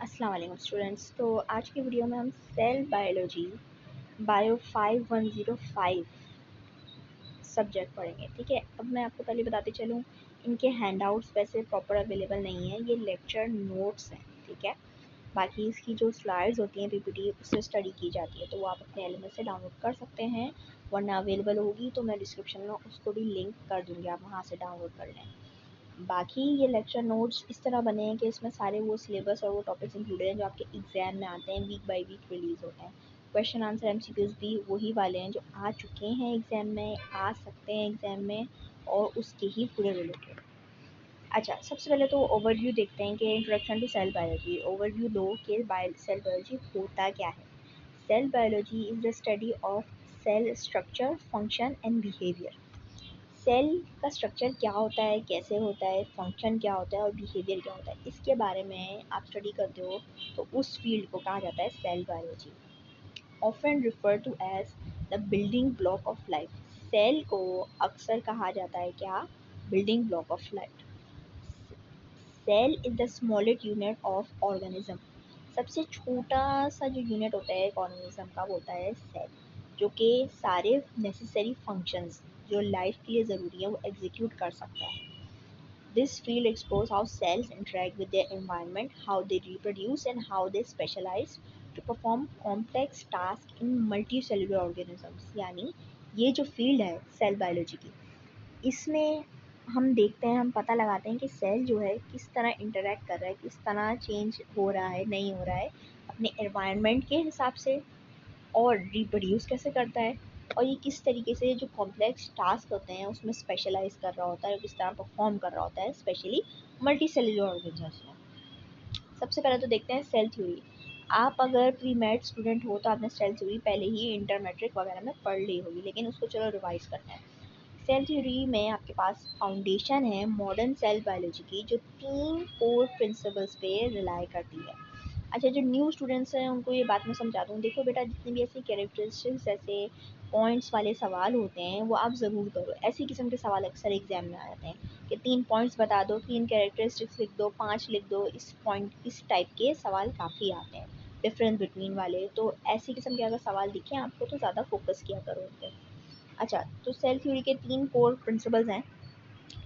अस्सलाम वालेकुम स्टूडेंट्स। तो आज की वीडियो में हम सेल बायोलॉजी बायो 5105 सब्जेक्ट पढ़ेंगे। ठीक है, अब मैं आपको पहले बताते चलूँ, इनके हैंडआउट्स वैसे प्रॉपर अवेलेबल नहीं है, ये लेक्चर नोट्स हैं। ठीक है, बाकी इसकी जो स्लाइड्स होती हैं पीपीटी उससे स्टडी की जाती है, तो वो आप अपने एलएमएस से डाउनलोड कर सकते हैं, वरना अवेलेबल होगी तो मैं डिस्क्रिप्शन में उसको भी लिंक कर दूँगी, आप वहाँ से डाउनलोड कर लें। बाकी ये लेक्चर नोट्स इस तरह बने हैं कि इसमें सारे वो सिलेबस और वो टॉपिक्स इंक्लूडेड हैं जो आपके एग्जाम में आते हैं, वीक बाय वीक रिलीज़ होते हैं। क्वेश्चन आंसर एमसीक्यूज़ भी वही वाले हैं जो आ चुके हैं एग्ज़ाम में, आ सकते हैं एग्ज़ाम में, और उसके ही पूरे रिलेटेड। अच्छा, सबसे पहले तो ओवरव्यू देखते हैं कि introduction to cell biology. Overview लो कि सेल बायोलॉजी होता क्या है। Cell biology is the study of cell structure, function and behaviour. Cell का स्ट्रक्चर क्या होता है, कैसे होता है, फंक्शन क्या होता है और बिहेवियर क्या होता है, इसके बारे में आप स्टडी करते हो तो उस फील्ड को कहा जाता है cell biology. Often refer to as the building block of life. Cell को अक्सर कहा जाता है क्या, building block of life. Cell is the smallest unit of organism. सबसे छोटा सा जो यूनिट होता है एक ऑर्गेनिज्म का वो होता है सेल, जो कि सारे नेसेसरी फंक्शंस जो लाइफ के लिए ज़रूरी है वो एग्जीक्यूट कर सकता है। This field explores how cells interact with their environment, how they reproduce and how they specialize to perform complex tasks in multicellular organisms। यानी ये जो फील्ड है सेल बायोलॉजी की, इसमें हम देखते हैं, हम पता लगाते हैं कि सेल जो है किस तरह इंटरेक्ट कर रहा है, किस तरह चेंज हो रहा है, नहीं हो रहा है अपने एनवायरनमेंट के हिसाब से, और रिप्रोड्यूस कैसे करता है, और ये किस तरीके से जो कॉम्प्लेक्स टास्क होते हैं उसमें स्पेशलाइज कर रहा होता है, किस तरह परफॉर्म कर रहा होता है, स्पेशली मल्टी सेलुलर ऑर्गेनिजम्स में। सबसे पहले तो देखते हैं सेल थ्योरी। आप अगर प्री मेड स्टूडेंट हो तो आपने सेल थ्योरी पहले ही इंटर मैट्रिक वगैरह में पढ़ ली होगी, लेकिन उसको चलो रिवाइज करते हैं। सेल थ्योरी में आपके पास फाउंडेशन है मॉडर्न सेल बायोलॉजी की, जो 3 कोर प्रिंसिपल्स पे रिलाई करती है। अच्छा, जो न्यू स्टूडेंट्स हैं उनको ये बात मैं समझा दूँ, देखो बेटा, जितने भी ऐसे कैरेक्टरिस्टिक्स, ऐसे पॉइंट्स वाले सवाल होते हैं वो आप ज़रूर करो। ऐसी किस्म के सवाल अक्सर एग्जाम में आ जाते हैं कि 3 पॉइंट्स बता दो, 3 कैरेक्टरिस्टिक्स लिख दो, 5 लिख दो, इस टाइप के सवाल काफ़ी आते हैं, डिफरेंस बिटवीन वाले। तो ऐसी किस्म के अगर सवाल दिखें आपको तो ज़्यादा फोकस किया करो उन पर। अच्छा, तो सेल थ्योरी के 3 कोर प्रिंसिपल्स हैं,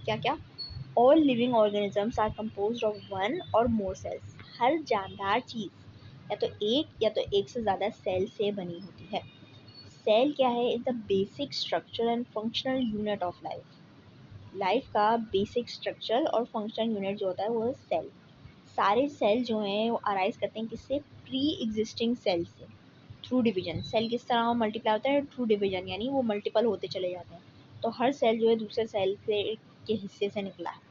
क्या क्या? All living organisms are composed of one और मोर सेल्स। हर जानदार चीज़ या तो एक से ज़्यादा सेल से बनी होती है। सेल क्या है? Is the basic structure and functional unit of life. Life का बेसिक स्ट्रक्चर और फंक्शनल यूनिट जो होता है वो है सेल। सारे सेल जो हैं वो अराइज करते हैं किससे? प्री एग्जिस्टिंग सेल से, थ्रू डिवीजन। सेल किस तरह मल्टीप्लाई होता है? थ्रू डिवीजन, यानी वो मल्टीपल होते चले जाते हैं। तो हर सेल जो है दूसरे सेल से के हिस्से से निकला है।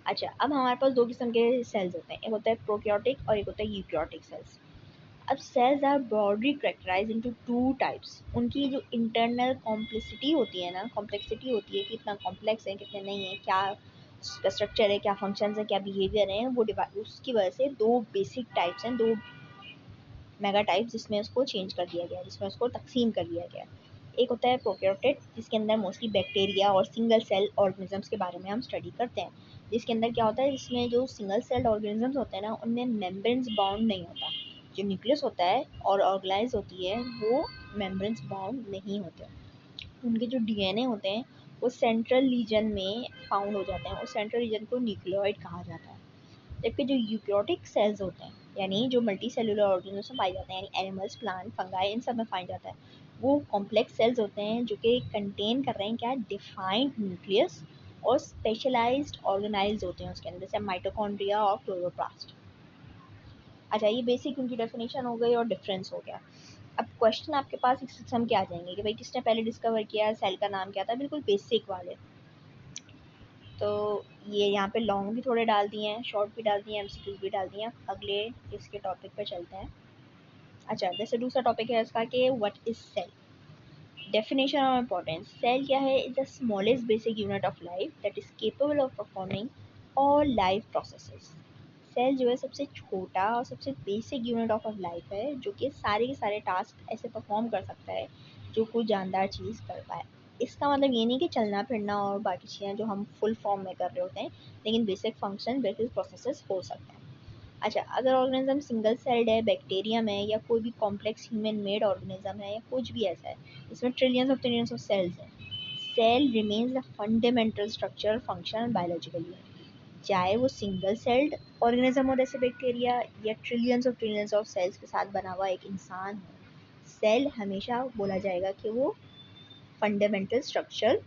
अच्छा, अब हमारे पास दो किस्म के सेल्स होते हैं, एक होता है प्रोकैरियोटिक और एक होता है यूकैरियोटिक सेल्स। अब cells are broadly characterize into 2 types. उनकी जो इंटरनल कॉम्प्लेक्सिटी होती है ना, कॉम्प्लेक्सिटी होती है, कितना कॉम्प्लेक्स है कितने नहीं है, क्या उसका स्ट्रक्चर है, क्या फंक्शंस है, क्या बिहेवियर है, वो उसकी वजह से दो बेसिक टाइप्स हैं, दो मेगा टाइप्स, जिसमें उसको चेंज कर दिया गया है, जिसमें उसको तकसीम कर दिया गया है। एक होता है प्रोकैरियोटिक, जिसके अंदर मोस्टली बैक्टीरिया और सिंगल सेल ऑर्गेनिजम्स के बारे में हम स्टडी करते हैं। जिसके अंदर क्या होता है, जिसमें जो सिंगल सेल ऑर्गेनिजम्स होते हैं ना, उनमें मेम्ब्रेन्स बाउंड नहीं होता। जो न्यूक्लियस होता है और ऑर्गेनाइज होती है वो मेम्ब्रेन्स बाउंड नहीं होते। उनके जो डीएनए होते हैं वो सेंट्रल रीजन में फाउंड हो जाते हैं, और सेंट्रल रीजन को न्यूक्लियोइड कहा जाता है। जबकि जो यूकैरियोटिक सेल्स होते हैं, यानी जो मल्टी सेलुलर ऑर्गेनिजम्स में पाए जाते हैं, यानी एनिमल्स, प्लांट, फंगाई, इन सब में पाया जाता है, वो कॉम्प्लेक्स सेल्स होते हैं जो कि कंटेन कर रहे हैं क्या? डिफाइंड न्यूक्लियस, और स्पेशलाइज्ड ऑर्गेनाइज होते हैं उसके अंदर, जैसे माइटोकॉन्ड्रिया और क्लोरोप्लास्ट। अच्छा, ये बेसिक उनकी डेफिनेशन हो गई और डिफरेंस हो गया। अब क्वेश्चन आपके पास इस किस्म के आ जाएंगे कि भाई किसने पहले डिस्कवर किया, सेल का नाम क्या था, बिल्कुल बेसिक वाले। तो ये यहाँ पे लॉन्ग भी थोड़े डाल दिए हैं, शॉर्ट भी डाल दिए हैं, एमसीक्यूज भी डाल दिए हैं। अगले इसके टॉपिक पे चलते हैं। अच्छा, जैसे दूसरा टॉपिक है इसका कि व्हाट इज सेल। डेफिनेशन और इम्पोर्टेंस। सेल क्या है? Is the smallest basic unit of life that is capable of performing all life processes. Cell जो है सबसे छोटा और सबसे बेसिक यूनिट ऑफ लाइफ है, जो कि सारे के सारे टास्क ऐसे परफॉर्म कर सकता है जो कोई जानदार चीज़ कर पाए। इसका मतलब ये नहीं कि चलना फिरना और बाकी चीज़ें जो हम फुल फॉर्म में कर रहे होते हैं, लेकिन बेसिक फंक्शन बेसिक प्रोसेसेस हो सकते हैं। अच्छा, अगर ऑर्गेनिज्म सिंगल सेल्ड है, बैक्टीरियम है, या कोई भी कॉम्प्लेक्स ह्यूमन मेड ऑर्गेनिज्म है, या कुछ भी ऐसा है इसमें ट्रिलियंस ऑफ सेल्स हैं, cell remains the fundamental structure function biological unit. चाहे वो सिंगल सेल्ड ऑर्गेनिज्म हो जैसे बैक्टीरिया, या ट्रिलियंस ऑफ सेल्स के साथ बना हुआ एक इंसान हो, सेल हमेशा बोला जाएगा कि वो फंडामेंटल स्ट्रक्चर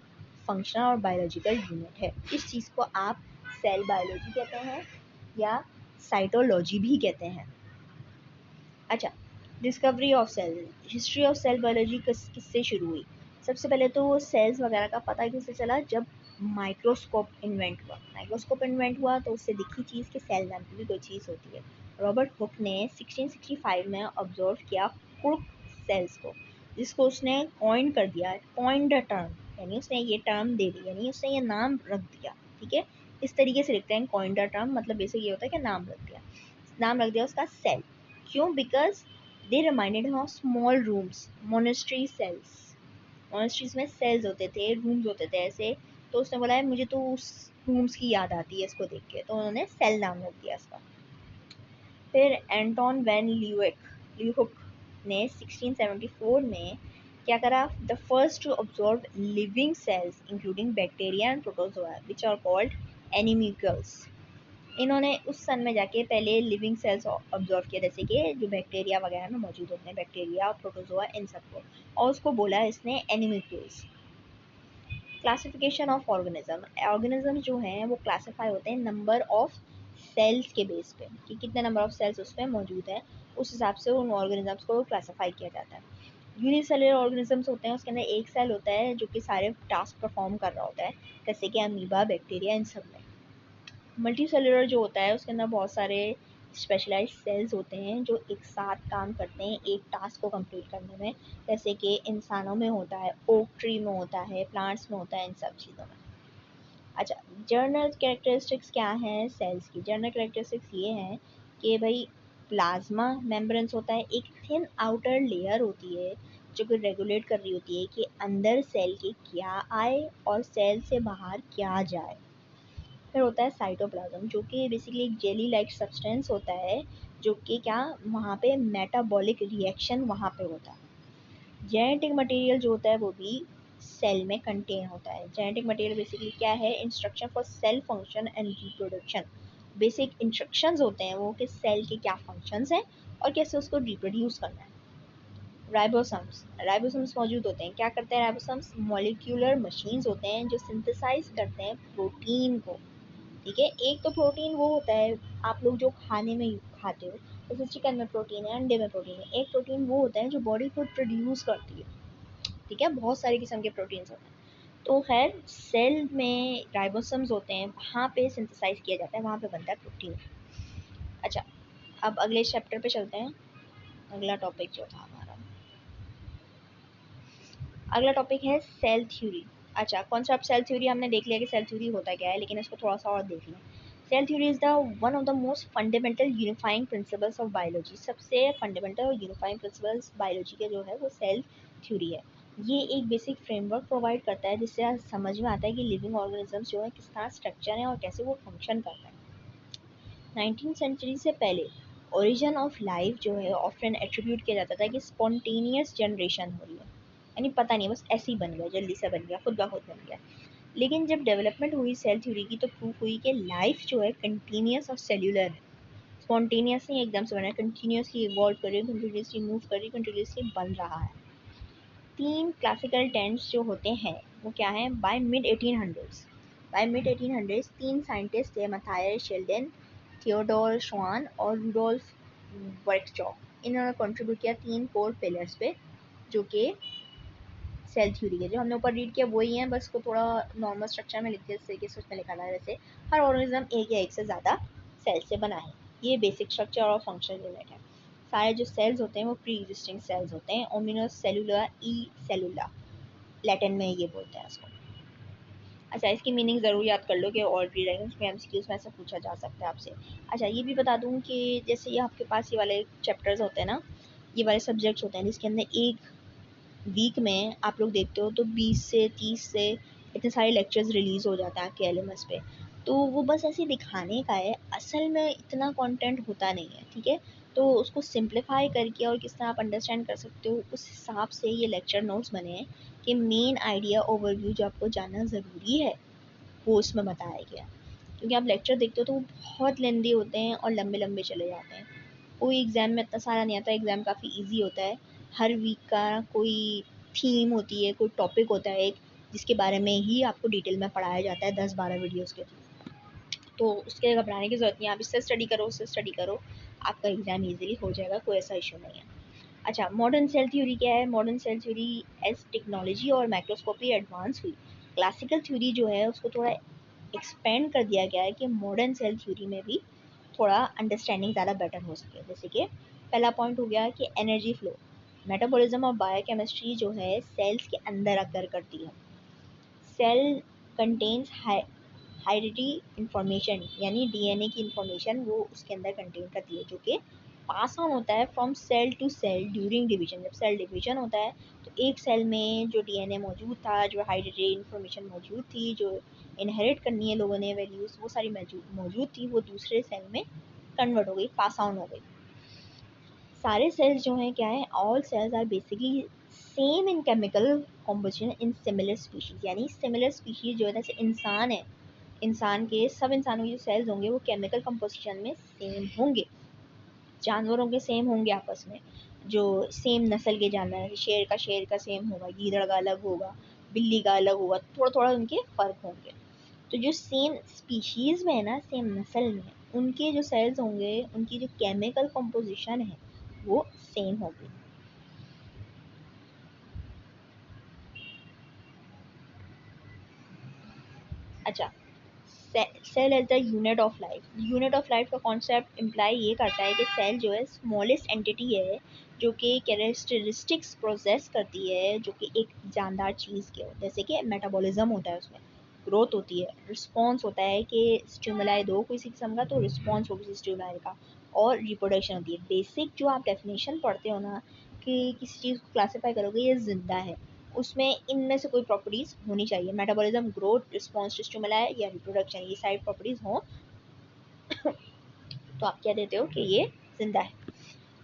फंक्शनल और बायोलॉजिकल यूनिट है। इस चीज़ को आप सेल बायोलॉजी कहते हैं या साइटोलॉजी भी कहते हैं। अच्छा, discovery of cell, history of cell biology किससे शुरू हुई? सबसे पहले तो सेल्स वगैरह का पता किससे चला? जब माइक्रोस्कोप इन्वेंट हुआ। माइक्रोस्कोप इन्वेंट हुआ तो उससे दिखी चीज़ कि सेल नाम की भी कोई चीज़ होती है। रॉबर्ट हुक ने 1665 में ऑब्जर्व किया क्रूक सेल्स को, जिसको उसने कॉइन कर दिया, कॉइन द टर्म, यानी उसने ये टर्म दे दी, यानी उसने ये नाम रख दिया। ठीक है, इस तरीके से लिखते हैं कॉइन द टर्म, मतलब बेसिक ये होता है कि नाम रख दिया, नाम रख दिया उसका सेल। क्यों? Because they reminded of small rooms, monastery cells. Monasteries में सेल्स होते थे, रूम्स होते थे ऐसे, तो उसने बोला है मुझे तो उस रूम्स की याद आती है इसको देख के, तो उन्होंने सेल नाम रख दिया इसका। फिर एंटोन वैन ल्यूहुक ने 1674 में क्या करा? The first to observe living cells including bacteria and protozoa which are called animalcules. इन्होंने उस सन में जाके पहले लिविंग सेल्स ऑब्जर्व किया, जैसे कि जो बैक्टीरिया वगैरह में मौजूद होते हैं, बैक्टीरिया, प्रोटोजोआ, इन सबको, और उसको बोला इसने एनिमिकल्स। क्लासिफिकेशन ऑफ ऑर्गेनिज्म जो हैं वो क्लासीफाई होते हैं नंबर ऑफ सेल्स के बेस पे, कि कितने नंबर ऑफ सेल्स उसमें मौजूद है, उस हिसाब से उन ऑर्गेनिजम्स को क्लासीफाई किया जाता है। यूनिसेलुलर ऑर्गेनिजम्स होते हैं, उसके अंदर एक सेल होता है जो कि सारे टास्क परफॉर्म कर रहा होता है, जैसे कि अमीबा, बैक्टीरिया, इन सब में। मल्टी सेलुलर जो होता है उसके अंदर बहुत सारे स्पेशलाइज्ड सेल्स होते हैं जो एक साथ काम करते हैं एक टास्क को कंप्लीट करने में, जैसे कि इंसानों में होता है, ओक ट्री में होता है, प्लांट्स में होता है, इन सब चीज़ों में। अच्छा, जर्नल कैरेक्टरिस्टिक्स क्या हैं सेल्स की? जर्नल कैरेक्टरिस्टिक्स ये हैं कि भाई प्लाज्मा मेम्ब्रेन्स होता है, एक थिन आउटर लेयर होती है जो कि रेगुलेट कर रही होती है कि अंदर सेल के क्या आए और सेल से बाहर क्या जाए। फिर होता है साइटोप्लाज्म, जो कि बेसिकली एक जेली लाइक सब्सटेंस होता है, जो कि क्या, वहाँ पे मेटाबॉलिक रिएक्शन वहाँ पे होता है। जेनेटिक मटेरियल जो होता है वो भी सेल में कंटेन होता है। जेनेटिक मटेरियल बेसिकली क्या है? Instruction for sale function and reproduction. Basic instructions होते हैं वो कि सेल के क्या फंक्शंस हैं और कैसे उसको रिप्रोड्यूस करना है। राइबोसम्स मौजूद होते हैं, क्या करते हैं राइबोसम्स? मॉलिक्यूलर मशीन्स होते हैं जो सिंथेसाइज करते हैं प्रोटीन को। ठीक है, एक तो प्रोटीन वो होता है आप लोग जो खाने में खाते हो, जैसे चिकन में प्रोटीन है, अंडे में प्रोटीन है। एक प्रोटीन वो होता है जो बॉडी खुद प्रोड्यूस करती है। ठीक है, बहुत सारे किस्म के प्रोटीन्स होते हैं। तो खैर सेल में राइबोसम्स होते हैं, वहाँ पे सिंथेसाइज किया जाता है, वहाँ पे बनता है प्रोटीन। अच्छा, अब अगले चैप्टर पे चलते हैं। अगला टॉपिक जो था हमारा, अगला टॉपिक है सेल थ्योरी। अच्छा, कॉन्सेप्ट सेल थ्योरी हमने देख लिया कि सेल थ्योरी होता क्या है, लेकिन इसको थोड़ा सा और देख लें। Cell theory is the one of the most fundamental unifying principles of biology. सबसे फंडामेंटल और यूनिफाइंग प्रिंसिपल्स बायोलॉजी के जो है वो सेल थ्योरी है। ये एक बेसिक फ्रेमवर्क प्रोवाइड करता है जिससे समझ में आता है कि लिविंग ऑर्गेनिजम्स जो है किस तरह स्ट्रक्चर है और कैसे वो फंक्शन करता है। 19th सेंचुरी से पहले ओरिजिन ऑफ लाइफ जो है ऑफ्टन एट्रीब्यूट किया जाता था कि स्पॉन्टेनियस जनरेशन हो रही है, यानी पता नहीं बस ऐसे ही बन गया, जल्दी से बन गया, खुद ब खुद बन गया। लेकिन जब डेवलपमेंट हुई सेल थ्योरी की तो प्रूफ हुई कि लाइफ जो है कंटिन्यूस और सेल्यूलर है। स्पॉन्टेनियस नहीं एकदम से बना है, कंटिन्यूसली इवॉल्व कर रही है, कंटिन्यूसली मूव कर रही है, कंटिन्यूसली बन रहा है। तीन क्लासिकल टेंट्स जो होते हैं वो क्या है? बाय मिड 1800s, तीन साइंटिस्ट थे, मथायस शेल्डन, थियोडोर श्वान और रूडोल्फ वर्कचॉप। इन्होंने कंट्रीब्यूट किया तीन कोर पिलर्स पे जो कि सेल थ्योरी के, जो हमने ऊपर रीड किया वही है, बस को थोड़ा नॉर्मल स्ट्रक्चर में लिख दिया, जैसे कि उसमें लिखा था जैसे हर ऑर्गेनिज्म एक या एक से ज़्यादा सेल से बना है। ये बेसिक स्ट्रक्चर और फंक्शनल यूनिट है। सारे जो सेल्स होते हैं वो प्री एग्जिस्टिंग सेल्स होते हैं, ओमिनस सेलुलर ई सेलुला, लैटिन में ये बोलते हैं इसको। अच्छा, इसकी मीनिंग ज़रूर याद कर लो कि और भी रहेंगे उसमें, एमसीक्यूज़ में ऐसा पूछा जा सकता है आपसे। अच्छा, ये भी बता दूँ कि जैसे ये आपके पास ये वाले चैप्टर्स होते हैं ना, ये वाले सब्जेक्ट्स होते हैं जिसके अंदर एक वीक में आप लोग देखते हो तो 20 से 30 से इतने सारे लेक्चर्स रिलीज़ हो जाते हैं आपके एलएमएस पे। तो वो बस ऐसे दिखाने का है, असल में इतना कंटेंट होता नहीं है, ठीक है। तो उसको सिंप्लीफाई करके और किस तरह आप अंडरस्टैंड कर सकते हो उस हिसाब से ये लेक्चर नोट्स बने हैं कि मेन आइडिया ओवरव्यू जो आपको जानना ज़रूरी है वो उसमें बताया गया। क्योंकि आप लेक्चर देखते हो तो वो बहुत लेंदी होते हैं और लंबे लंबे चले जाते हैं, कोई एग्ज़ाम में इतना सारा नहीं आता, एग्ज़ाम काफ़ी ईजी होता है। हर वीक का कोई थीम होती है, कोई टॉपिक होता है एक, जिसके बारे में ही आपको डिटेल में पढ़ाया जाता है 10-12 वीडियोज़ के थ्रू। तो उसके घबराने की ज़रूरत नहीं है, आप इससे स्टडी करो, उससे स्टडी करो, आपका एग्ज़ाम ईज़िली हो जाएगा, कोई ऐसा इशू नहीं है। अच्छा, मॉडर्न सेल थ्योरी क्या है? Modern cell theory as technology और माइक्रोस्कोपी एडवांस हुई, क्लासिकल थ्योरी जो है उसको थोड़ा एक्सपेंड कर दिया गया है कि मॉडर्न सेल थ्योरी में भी थोड़ा अंडरस्टैंडिंग ज़्यादा बेटर हो सके। जैसे कि पहला पॉइंट हो गया कि एनर्जी फ्लो, मेटाबॉलिज्म और बायोकेमिस्ट्री जो है सेल्स के अंदर अकर करती है। सेल कंटेन्स हाइडेटी इंफॉर्मेशन, यानी डीएनए की इंफॉर्मेशन वो उसके अंदर कंटेन करती है, जो कि पास ऑन होता है from cell to cell during division. जब सेल डिवीजन होता है तो एक सेल में जो डीएनए मौजूद था, जो हाइडेटेड इंफॉर्मेशन मौजूद थी, जो इनहेरिट करनी है लोगों ने वैल्यूज़, वो सारी मौजूद थी, वो दूसरे सेल में कन्वर्ट हो गई, पास ऑन हो गई। सारे सेल्स जो हैं क्या है, all cells are basically same in chemical composition in similar species, यानी सिमिलर स्पीशीज़ जो है जैसे इंसान है, इंसान के सब इंसानों के जो सेल्स होंगे वो केमिकल कंपोजिशन में सेम होंगे, जानवरों के सेम होंगे आपस में, जो सेम नस्ल के जानवर हैं, शेर का सेम होगा, गीदड़ का अलग होगा, बिल्ली का अलग होगा, थोड़ा थोड़ा उनके फ़र्क होंगे। तो जो सेम स्पीशीज़ में है ना, सेम नस्ल में है, उनके जो सेल्स होंगे, उनकी जो केमिकल कंपोजिशन है वो सेम होगी। अच्छा, cell as the unit of life, unit of life का कॉन्सेप्ट इम्प्लाई ये करता है कि सेल जो है स्मॉलेस्ट एंटिटी है जो कि कैरेक्टरिस्टिक्स प्रोसेस करती है जो कि एक जानदार चीज़ के हो, जैसे कि मेटाबॉलिज्म होता है, उसमें ग्रोथ होती है, रिस्पॉन्स होता है कि स्टिमुलाई दो किसी किस्म का तो रिस्पॉन्स हो किसी स्टिमुलाई का, और रिप्रोडक्शन होती है। बेसिक जो आप डेफिनेशन पढ़ते हो ना कि किसी चीज़ को क्लासीफाई करोगे ये जिंदा है, उसमें इनमें से कोई प्रॉपर्टीज़ होनी चाहिए, metabolism, growth, response to stimuli या रिप्रोडक्शन, ये सारी प्रॉपर्टीज़ हों तो आप क्या देते हो कि ये जिंदा है।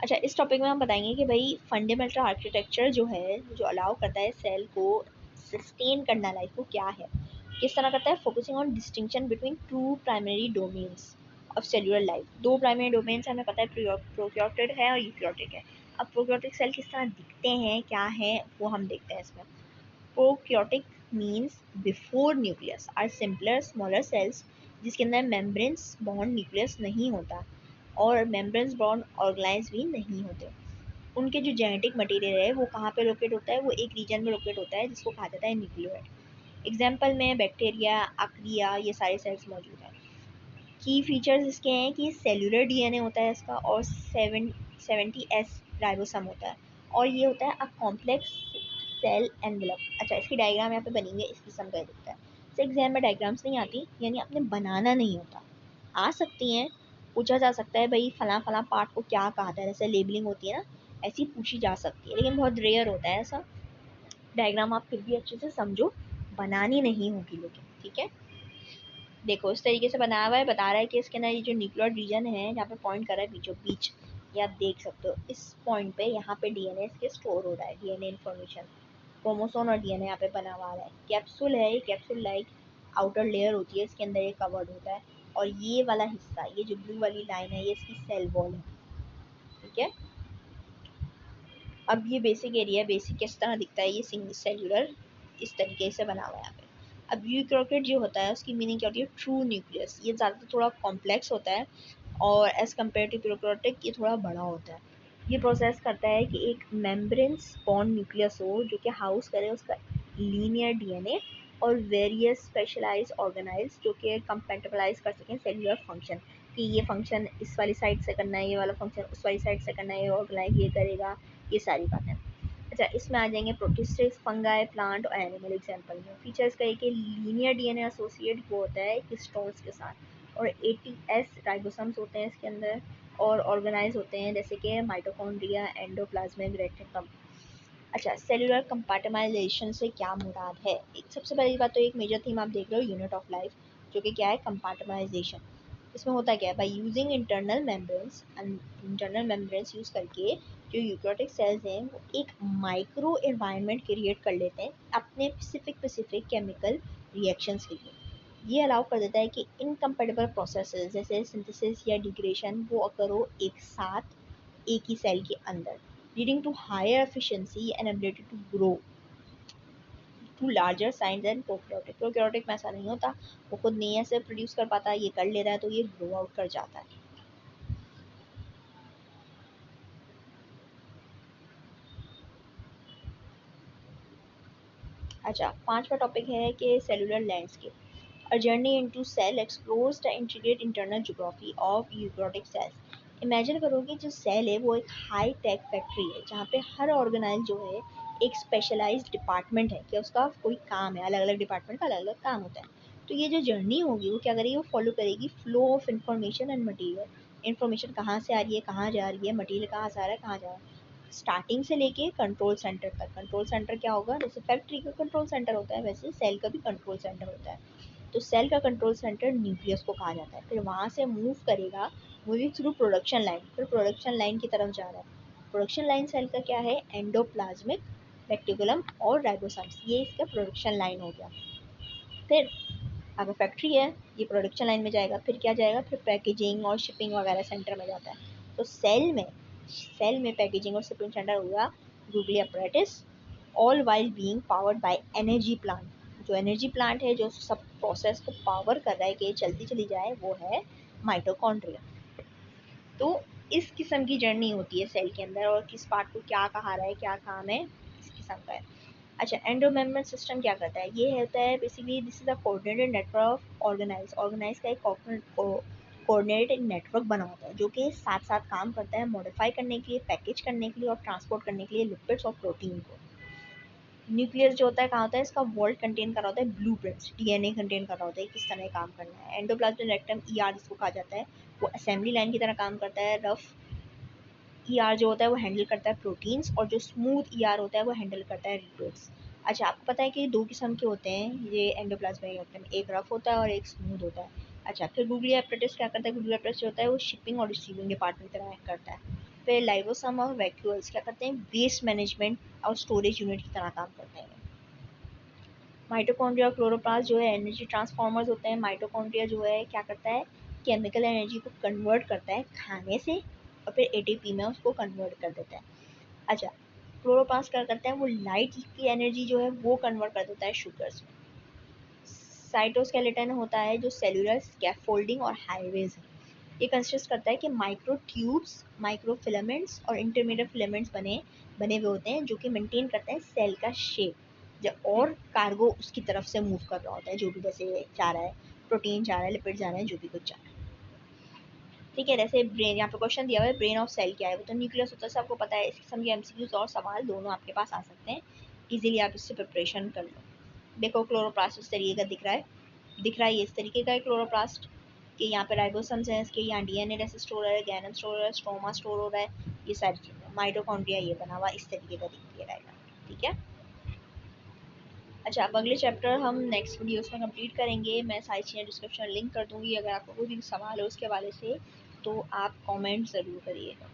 अच्छा, इस टॉपिक में हम बताएंगे कि भाई फंडामेंटल आर्किटेक्चर जो है, जो अलाउ करता है सेल को सस्टेन करना लाइफ को, क्या है, किस तरह करता है, focusing on distinction between two primary domains of cellular life. दो प्राइमरी डोमेन्स हमें पता है, प्रोक्योटेड है और यूक्योटिक है। अब प्रोक्योटिक सेल किस तरह दिखते हैं, क्या है, वो हम देखते हैं इसमें। Prokaryotic means before nucleus are simpler smaller cells जिसके अंदर मेम्ब्रेन्स बॉन्ड न्यूक्लियस नहीं होता और मेम्ब्रेन्स बॉन्ड ऑर्गेनाइज भी नहीं होते। उनके जो जेनेटिक मटेरियल है वो कहाँ पे लोकेट होता है, वो एक रीजन में लोकेट होता है जिसको कहा जाता है न्यूक्लियोइड। एग्जाम्पल में बैक्टीरिया, आर्किया, ये सारे सेल्स मौजूद हैं। की फीचर्स इसके हैं कि सेलुलर डीएनए होता है इसका, और 70S राइबोसम होता है, और ये होता है अ कॉम्प्लेक्स सेल एनवेलप। अच्छा, इसकी डायग्राम यहाँ पे बनी हुई है, इस किस्म का दिखता है। जैसे एग्जाम में डायग्राम्स नहीं आती, यानी आपने बनाना नहीं होता, आ सकती हैं, पूछा जा सकता है भाई फलां फलां पार्ट को क्या कहा था, जैसे लेबलिंग होती है ना, ऐसी पूछी जा सकती है, लेकिन बहुत रेयर होता है ऐसा। डायग्राम आप फिर भी अच्छे से समझो, बनानी नहीं होगी लेकिन, ठीक है। देखो इस तरीके से बनाया हुआ है, बता रहा है कि इसके अंदर ये जो न्यूक्लियर रीजन है जहाँ पे पॉइंट कर रहा है बीचों बीच, ये आप देख सकते हो, इस पॉइंट पे यहाँ पे डीएनए इसके स्टोर हो रहा है, डीएनए इन्फॉर्मेशन, क्रोमोसोम और डीएनए यहाँ पे बना हुआ है। कैप्सूल है, ये कैप्सूल लाइक आउटर लेयर होती है, इसके अंदर ये कवर्ड होता है, और ये वाला हिस्सा, ये जो ब्लू वाली लाइन है, ये इसकी सेल वॉल है, ठीक है। अब ये बेसिक एरिया, बेसिक किस तरह दिखता है, ये सिंगल सेल्यूलर इस तरीके से बना हुआ है यहाँ पे। अब यूकैरियोट जो होता है उसकी मीनिंग क्या होती है, ट्रू न्यूक्लियस, ये ज़्यादा थोड़ा कॉम्प्लेक्स होता है और एज़ कम्पेयर टू प्रोकैरियोटिक ये थोड़ा बड़ा होता है। ये प्रोसेस करता है कि एक मेम्ब्रेन बॉन्ड न्यूक्लियस हो जो कि हाउस करे उसका लीनियर डीएनए और वेरियस स्पेशलाइज ऑर्गेनाइज जो कि कंपेटिबलाइज कर सकें सेल्यूलर फंक्शन, कि ये फंक्शन इस वाली साइड से करना है, ये वाला फंक्शन उस वाली साइड से करना है, ये ऑर्गेनाइज ये करेगा, ये सारी बातें। अच्छा, इसमें आ जाएंगे प्रोटिस्टिक्स, फंगाई, प्लांट और एनिमल। एग्जांपल में फीचर्स का एक लीनियर डीएनए एसोसिएट वो होता है हिस्टोन्स के साथ, और 80S राइबोसम्स होते हैं इसके अंदर, और ऑर्गेनाइज होते हैं जैसे कि माइटोकॉन्ड्रिया, एंडोप्लाज्मिक रेटिकुलम। अच्छा, सेलुलर कंपार्टमेंटाइजेशन से क्या मुराद है, एक सबसे पहली बात तो एक मेजर थीम आप देख रहे हो यूनिट ऑफ लाइफ, जो कि क्या है, कंपार्टमेंटाइजेशन। इसमें होता क्या है, by using internal membranes use करके जो यूकैरियोटिक सेल्स हैं वो एक माइक्रो एनवायरनमेंट क्रिएट कर लेते हैं अपने स्पेसिफिक केमिकल रिएक्शंस के लिए। ये अलाउ कर देता है कि इनकम्पेटिबल प्रोसेसेस जैसे सिंथेसिस या डिग्रेडेशन वो अगर हो एक साथ एक ही सेल के अंदर, leading to higher efficiency and ability to grow to larger size and prokaryotic. Prokaryotic में ऐसा नहीं होता, वो खुद नहीं ऐसे प्रोड्यूस कर पाता, ये कर ले रहा है तो ये ग्रो आउट कर जाता है। अच्छा, पांचवा टॉपिक है कि cellular landscape. A journey into cell explores the integrate internal geography of eukaryotic cells. Imagine करो कि जो सेल है वो एक हाई टेक फैक्ट्री है जहाँ पे हर ऑर्गेनाइज जो है एक स्पेशलाइज्ड डिपार्टमेंट है कि उसका कोई काम है, अलग अलग डिपार्टमेंट का अलग अलग काम होता है। तो ये जो जर्नी होगी वो क्या करेगी, वो फॉलो करेगी flow of information and material. Information कहाँ से आ रही है, कहाँ जा रही है, मटेरियल कहाँ से आ रहा है, कहाँ जा रहा है, स्टार्टिंग से लेके कंट्रोल सेंटर तक। कंट्रोल सेंटर क्या होगा, जैसे फैक्ट्री का कंट्रोल सेंटर होता है वैसे सेल का भी कंट्रोल सेंटर होता है। तो सेल का कंट्रोल सेंटर न्यूक्लियस को कहा जाता है। फिर वहाँ से मूव करेगा, मूविंग थ्रू प्रोडक्शन लाइन, फिर प्रोडक्शन लाइन की तरफ जा रहा है। प्रोडक्शन लाइन सेल का क्या है, एंडोप्लाज्मिक रेक्टिकुलम और राइबोसोम्स, ये इसका प्रोडक्शन लाइन हो गया। फिर अगर फैक्ट्री है, ये प्रोडक्शन लाइन में जाएगा, फिर क्या जाएगा, फिर पैकेजिंग और शिपिंग वगैरह सेंटर में जाता है। तो सेल में पैकेजिंग और शिपिंग सेंटर होगा googly apparatus, all while being powered by energy plant. जो एनर्जी प्लांट है जो सब प्रोसेस को पावर कर रहा है कि चलती चली जाए, वो है माइटोकॉन्ड्रिया। तो इस किस्म की जर्नी होती है सेल के अंदर, और किस पार्ट को क्या कहा रहा है, क्या काम है, इस किस्म का है। अच्छा, एंडोमेम्ब्रेन सिस्टम क्या करता है, ये होता है basically this is a coordinated network of organise का एक कोऑर्डिनेटेड नेटवर्क बना होता है जो कि साथ साथ काम करता है मॉडिफाई करने के लिए, पैकेज करने के लिए और ट्रांसपोर्ट करने के लिए लिपिड्स और प्रोटीन को। न्यूक्लियस जो होता है कहाँ होता है, इसका वॉल्ट कंटेन कर रहा होता है ब्लूप्रिंट्स, डीएनए कंटेन कर रहा होता है किस तरह काम करना है। एंडोप्लाज्मिक रेक्टम ईआर जिसको कहा जाता है, वो असेंबली लाइन की तरह काम करता है। रफ ईआर जो होता है वो हैंडल करता है प्रोटीन्स, और जो स्मूथ ईआर होता है वो हैंडल करता है लिपिड्स। अच्छा, आपको पता है कि दो किस्म के होते हैं ये एंडोप्लाज्मिक रेक्टम, एक रफ होता है और एक स्मूथ होता है। अच्छा, फिर गूगली एपरेटिस क्या करता है, गूगली एपरेटिस जो होता है वो शिपिंग और रिसीविंग डिपार्टमेंट की तरह एक्ट करता है। फिर लाइवोसोम और वैक्यूल्स क्या करते हैं, वेस्ट मैनेजमेंट और स्टोरेज यूनिट की तरह काम करते हैं। माइटोकॉन्ड्रिया और क्लोरोप्लास्ट जो है एनर्जी ट्रांसफार्मर्स होते हैं। माइटोकॉन्ड्रिया जो है क्या करता है, केमिकल एनर्जी को कन्वर्ट करता है खाने से, और फिर एटीपी में उसको कन्वर्ट कर देता है। अच्छा, क्लोरोप्लास्ट क्या करता है, वो लाइट की एनर्जी जो है वो कन्वर्ट कर देता है शुगर्स में। साइटोस्केलेटन होता है जो सेलुलर स्कैफोल्डिंग और हाईवेज है। ये कंसिस्ट करता है कि माइक्रो ट्यूब्स, माइक्रो फिलामेंट्स और इंटरमीडिएट फिलामेंट्स बने बने हुए होते हैं जो कि मेंटेन करते हैं सेल का शेप, और कार्गो उसकी तरफ से मूव कर रहा होता है, जो भी जैसे जा रहा है, प्रोटीन जा रहा है, लिपिड जा रहे हैं, जो भी कुछ जा रहा है। ठीक है, जैसे ब्रेन, यहाँ पे क्वेश्चन दिया हुआ है ब्रेन ऑफ सेल क्या है, वो तो न्यूक्लियस होता है, सबको पता है। इस किस्म के एमसीक्यूज और सवाल दोनों आपके पास आ सकते हैं, इजीली आप इससे प्रिपरेशन कर लो। देखो क्लोरोप्लास्ट इस तरीके का दिख रहा है ये इस तरीके का है क्लोरोप्लास्ट, कि यहाँ पे राइबोसोम्स हैं, इसके यहाँ डीएनए जैसे स्टोर है, गैनम स्टोर हो रहा है, स्ट्रोमा स्टोर हो रहा है, ये सारी चीज़ें। माइटोकॉन्ड्रिया ये बना हुआ इस तरीके का दिखती है डायग्राम। ठीक है। अच्छा, अब अगले चैप्टर हम नेक्स्ट वीडियोस में कंप्लीट करेंगे। मैं सारी चीज़ें डिस्क्रिप्शन लिंक कर दूँगी, अगर आपको कोई भी सवाल हो उसके हवाले से तो आप कमेंट ज़रूर करिएगा।